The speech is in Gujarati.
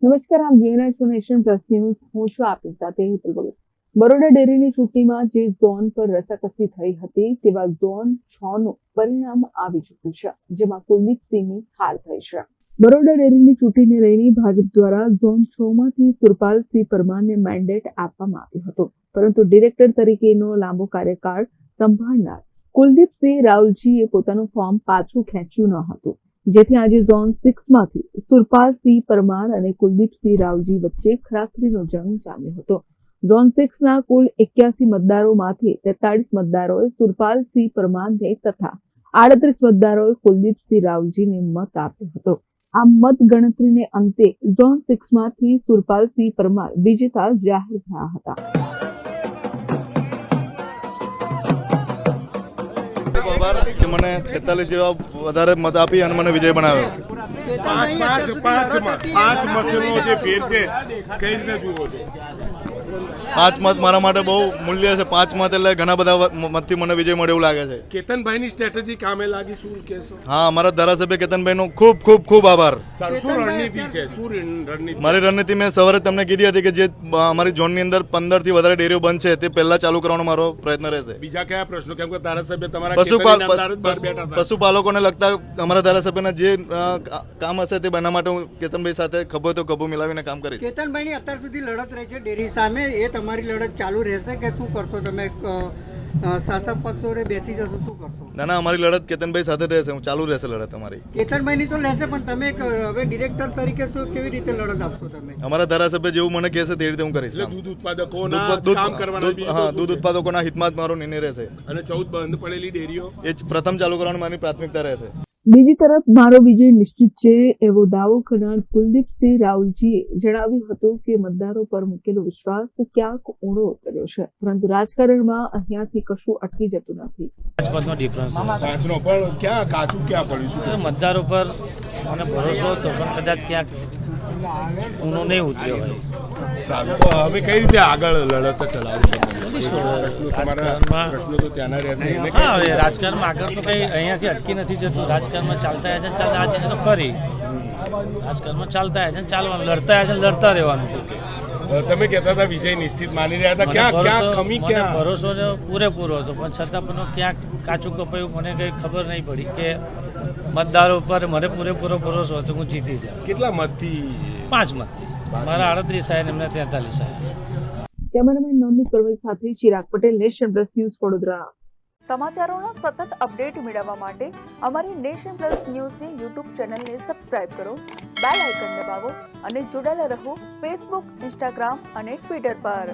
નમસ્કાર, આપ જોઈ રહ્યા છો નેશન પ્લસ ન્યૂઝ. હું છું આપની સાથે હેતલ ભગત. બરોડા ડેરીની ચૂંટણીમાં જે ઝોન પર રસાકસી થઈ હતી તેવા ઝોન 6 નું પરિણામ આવી ચૂક્યું છે, જેમાં કુલદીપસિંહની હાર થઈ છે. બરોડા ડેરીની ચૂંટણીને લઈને ભાજપ દ્વારા ઝોન 6 માંથી સુરપાલસિંહ પરમારને મેન્ડેટ આપવામાં આવ્યો હતો, પરંતુ ડિરેક્ટર તરીકેનો લાંબો કાર્યકાળ સંભાળનાર કુલદીપસિંહ રાવલજીએ પોતાનું ફોર્મ પાછું ખેંચ્યું ન હતું, જેથી આજે ઝોન 6 માંથી સુરપાલસિંહ પરમાર અને કુલદીપસિંહ રાવલજી વચ્ચે ખરાખરીનો જંગ જામ્યો હતો. ઝોન 6 ના કુલ 81 મતદારોમાંથી 43 મતદારોએ સુરપાલસિંહ પરમારને તથા 38 મતદારોએ કુલદીપસિંહ રાવલજીને મત આપ્યો હતો. આ મત ગણતરીને અંતે ઝોન 6 માંથી સુરપાલસિંહ પરમાર વિજેતા જાહેર થયા હતા. કે મને 43 જેવા વધારે મત આપી અને મને વિજય બનાવ્યો. પાંચ મતનો જે ફેર છે કઈ રીતે જુઓ છો? 5 મત મારા માટે બહુ મૂલ્ય છે. 5 મત એટલે ઘણા બધા મતથી મને વિજય મળે એવું લાગે છે. કેતનભાઈની સ્ટ્રેટેજી કામે લાગી, શું કહેશો? હા, અમારા ધારાસભ્ય કેતનભાઈનો ખૂબ ખૂબ ખૂબ આભાર. શું રણનીતિ છે? શું રણનીતિ? મારી રણનીતિ મેં સવારે તમને કીધી હતી કે જે અમારી ઝોનની અંદર 15 થી વધારે ડેરીઓ બંધ છે તે પહેલા ચાલુ કરવાનો મારો પ્રયત્ન રહેશે. બીજા કયા પ્રશ્નો? કેમ કે ધારાસભ્ય તમારા પશુપાલકોને લગતા અમારા ધારાસભ્યના જે કામ હશે તે બના માટે હું કેતનભાઈ સાથે ખભો તો ખભો મિલાવીને કામ કરીશ. કેતનભાઈની અત્યાર સુધી લડત રહી છે ડેરી સામે, એ તમારી લડત ચાલુ રહેશે કે શું કરશો તમે? શાસક પક્ષ જોડે બેસી જશો, શું કરશો? ના, અમારી લડત કેતનભાઈ સાથે રહેશે, હું ચાલુ રહેશે લડત અમારી. કેતનભાઈની તો લેશે, પણ તમે હવે ડિરેક્ટર તરીકે શું કેવી રીતે લડત આપશો તમે? અમારા ધારાસભ્ય જેવું મને કહેશે તે રીતે હું કરીશ. દૂધ ઉત્પાદકોના કામ કરવાના, દૂધ ઉત્પાદકોના હિતમાં જ મારો નિર્ણય રહેશે. અને 14 બંધ પડેલી ડેરીઓ એ જ પ્રથમ ચાલુ કરવાની મારી પ્રાથમિકતા રહેશે. બીજી તરફ મારો વિજય નિશ્ચિત છે એવો દાવો કરનાર કુલદીપસિંહ રાવલજીએ જણાવ્યું હતું કે મતદારો પર મૂકેલો વિશ્વાસ ક્યાંક ઊંડો ઉતર્યો છે, પરંતુ રાજકારણમાં અહીંયાથી કશું અટકી જતું નથી. રાજપથનો ડિફરન્સ કાચનો પણ ક્યાં કાચું ક્યાં પડ્યું? શું મતદારો પર મને ભરોસો હતો, પણ કદાચ ક્યાંક ઊંડો નહીં ઉતર્યો હોય. સારું, તો હવે કઈ રીતે આગળ લડત ચલાવશો? પ્રશ્નો તો ત્યાંના રહેશે. હા, હવે રાજકારણમાં આગળ તો કઈ અહીંયાથી અટકી નથી જતું. રાજકારણમાં ચાલતા છે, ચાલતા છે તો ખરી રાજકારણમાં ચાલતા છે, ચાલવાનું, લડતા છે, લડતા રહેવાનું છે. તમે કહેતા હતા વિજય નિશ્ચિત માની રહ્યા હતા, ક્યાં કમી? ક્યાં ભરોસો પૂરેપૂરો હતો, પણ છતાં પણ ક્યાંક કાચું કપાયું મને કઈ ખબર નહીં પડી કે મતદારો પર મને પૂરેપૂરો ભરોસો હતો હું જીતી છે. કેટલા મતથી? 5 મતથી. મારા 38 આયા ને એમને 43 આયા. કેમેરામેન નવનીત પરવેજ સાથે Chirag Patel, nation plus news, Vadodara. સમાચારોનો સતત અપડેટ મેળવવા માટે અમારી નેશન પ્લસ ન્યૂઝની યુટ્યુબ ચેનલને સબસ્ક્રાઇબ કરો, બેલ આઇકન દબાવો અને જોડાયેલા રહો ફેસબુક, ઇન્સ્ટાગ્રામ અને ટ્વિટર પર.